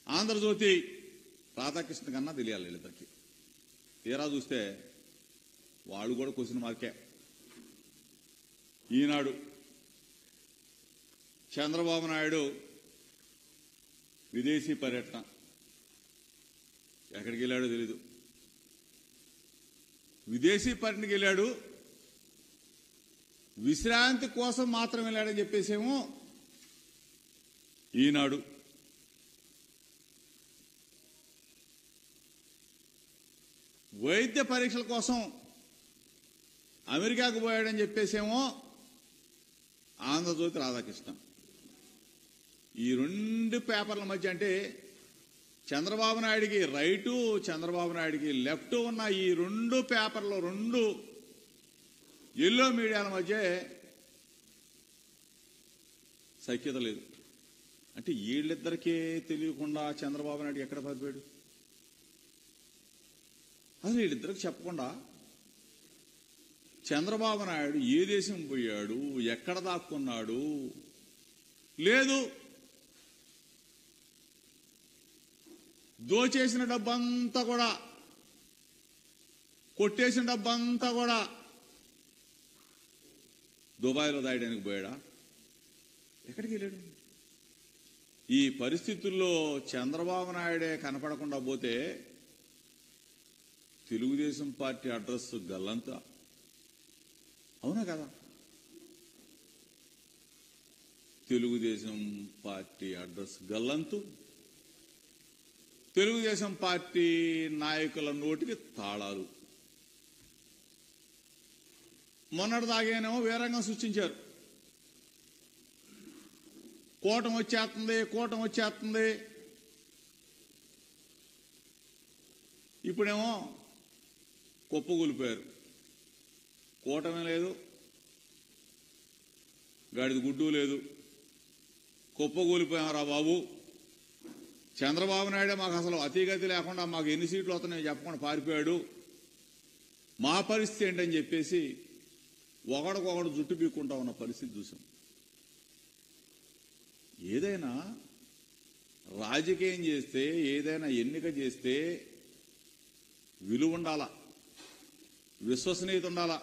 ఆంధ్రజ్యోతి రాధాకృష్ణ కన్నా తెలియాలి వీళ్ళిద్దరికి. తీరా చూస్తే వాళ్ళు కూడా క్వశ్చన్ మార్కే. ఈనాడు చంద్రబాబు నాయుడు విదేశీ పర్యటన ఎక్కడికి వెళ్ళాడో తెలీదు. విదేశీ పర్యటనకి వెళ్ళాడు, విశ్రాంతి కోసం మాత్రం వెళ్ళాడని చెప్పేసేమో ఈనాడు. వైద్య పరీక్షల కోసం అమెరికాకు పోయాడని చెప్పేసేమో ఆంధ్రజ్యోతి రాధాకృష్ణ. ఈ రెండు పేపర్ల మధ్య అంటే చంద్రబాబు నాయుడికి రైటు, చంద్రబాబు నాయుడికి లెఫ్ట్ ఉన్న ఈ రెండు పేపర్లు, రెండు ఎల్లో మీడియాల మధ్య సఖ్యత లేదు. అంటే వీళ్ళిద్దరికే తెలియకుండా చంద్రబాబు నాయుడు ఎక్కడ పారిపోయాడు? అసలు వీళ్ళిద్దరికి చెప్పకుండా చంద్రబాబు నాయుడు ఏ దేశం పోయాడు, ఎక్కడ దాక్కున్నాడు లేదు. దోచేసిన డబ్బంతా కూడా, కొట్టేసిన డబ్బంతా కూడా దుబాయ్లో దాయడానికి పోయాడా? ఎక్కడికి వెళ్ళాడు? ఈ పరిస్థితుల్లో చంద్రబాబు నాయుడే కనపడకుండా పోతే తెలుగుదేశం పార్టీ అడ్రస్ గల్లంతా. అవునా కదా? తెలుగుదేశం పార్టీ అడ్రస్ గల్లంతు, తెలుగుదేశం పార్టీ నాయకుల నోటికి తాళాలు. మొన్నటి దాగేనేమో వీరంగం సృష్టించారు. కూటమి వచ్చేస్తుంది, కూటమి వచ్చేస్తుంది. ఇప్పుడేమో కుప్పగూలిపోయారు. కూటమి లేదు, గాడిద గుడ్డు లేదు, కుప్పగూలిపోయారా బాబు. చంద్రబాబు నాయుడే మాకు అసలు అతిగతి లేకుండా మాకు ఎన్ని సీట్లు వస్తున్నాయో చెప్పకుండా పారిపోయాడు, మా పరిస్థితి ఏంటని చెప్పేసి ఒకడికొకడు జుట్టు పీక్కుంటా ఉన్న పరిస్థితి చూసాం. ఏదైనా రాజకీయం చేస్తే, ఏదైనా ఎన్నిక చేస్తే విలువ ఉండాలా, విశ్వసనీయత ఉండాలా.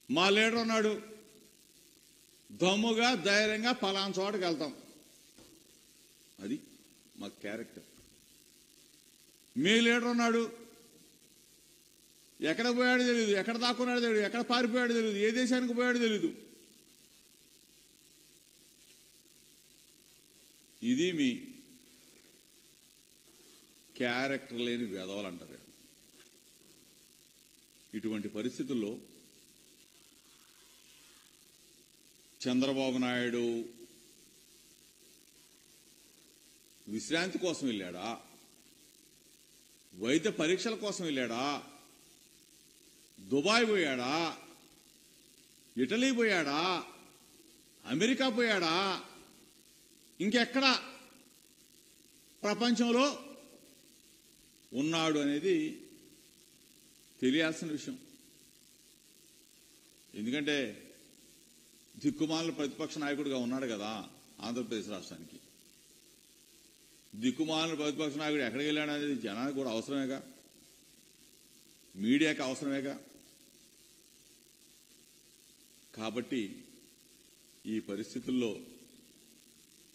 మా లీడర్ ఉన్నాడు, దమ్ముగా ధైర్యంగా పలానా చోటకి వెళ్తాం, అది మా క్యారెక్టర్. మీ లీడర్ ఉన్నాడు, ఎక్కడ పోయాడో తెలియదు, ఎక్కడ దాక్కున్నాడో తెలియదు, ఎక్కడ పారిపోయాడో తెలియదు, ఏ దేశానికి పోయాడో తెలియదు. ఇది మీ క్యారెక్టర్ లేని వెధవలు అంటారు. ఇటువంటి పరిస్థితుల్లో చంద్రబాబు నాయుడు విశ్రాంతి కోసం వెళ్ళాడా, వైద్య పరీక్షల కోసం వెళ్ళాడా, దుబాయ్ పోయాడా, ఇటలీ పోయాడా, అమెరికా పోయాడా, ఇంకెక్కడ ప్రపంచంలో ఉన్నాడు అనేది తెలియాల్సిన విషయం. ఎందుకంటే దిక్కుమాల ప్రతిపక్ష నాయకుడిగా ఉన్నాడు కదా ఆంధ్రప్రదేశ్ రాష్ట్రానికి. దిక్కుమాల ప్రతిపక్ష నాయకుడు ఎక్కడికి వెళ్ళాడు అనేది జనానికి కూడా అవసరమేగా, మీడియాకి అవసరమేగా. కాబట్టి ఈ పరిస్థితుల్లో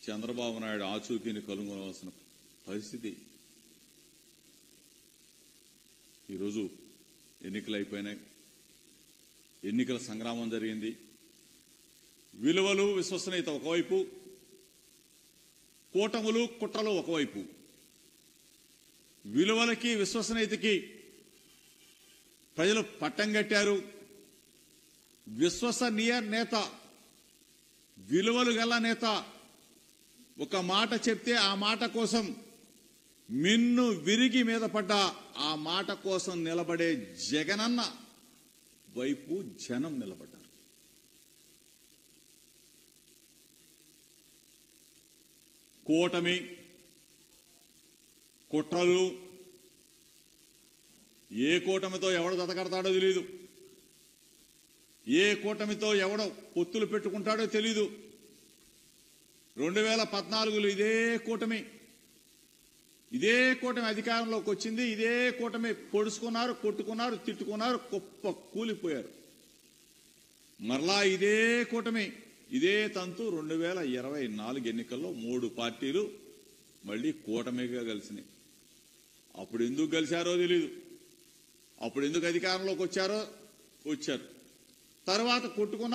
చంద్రబాబు నాయుడు ఆచూకీని కనుగొనవలసిన పరిస్థితి. ఈరోజు ఎన్నికలు అయిపోయినాయి, ఎన్నికల సంగ్రామం జరిగింది. విలువలు, విశ్వసనీయత ఒకవైపు, కూటములు, కుట్రలు ఒకవైపు. విలువలకి, విశ్వసనీయతకి ప్రజలు పట్టం కట్టారు. విశ్వసనీయ నేత, విలువలు గల నేత ఒక మాట చెప్తే ఆ మాట కోసం మిన్ను విరిగి మీద పడ్డ ఆ మాట కోసం నిలబడే జగనన్న వైపు జనం నిలబడ్డారు. కూటమి, కుట్రలు, ఏ కూటమితో ఎవడు దతకడతాడో తెలీదు, ఏ కూటమితో ఎవడో పొత్తులు పెట్టుకుంటాడో తెలీదు. 2014లో ఇదే కూటమి అధికారంలోకి వచ్చింది. ఇదే కూటమి పొడుచుకున్నారు, కొట్టుకున్నారు, తిట్టుకున్నారు, కుప్ప కూలిపోయారు. మరలా ఇదే కూటమి ఇదే తంతు 2024 ఎన్నికల్లో 3 పార్టీలు మళ్ళీ కూటమిగా కలిసినాయి. అప్పుడు ఎందుకు కలిశారో తెలియదు, అప్పుడు ఎందుకు అధికారంలోకి వచ్చారో వచ్చారు. తర్వాత కొట్టుకున్నారు.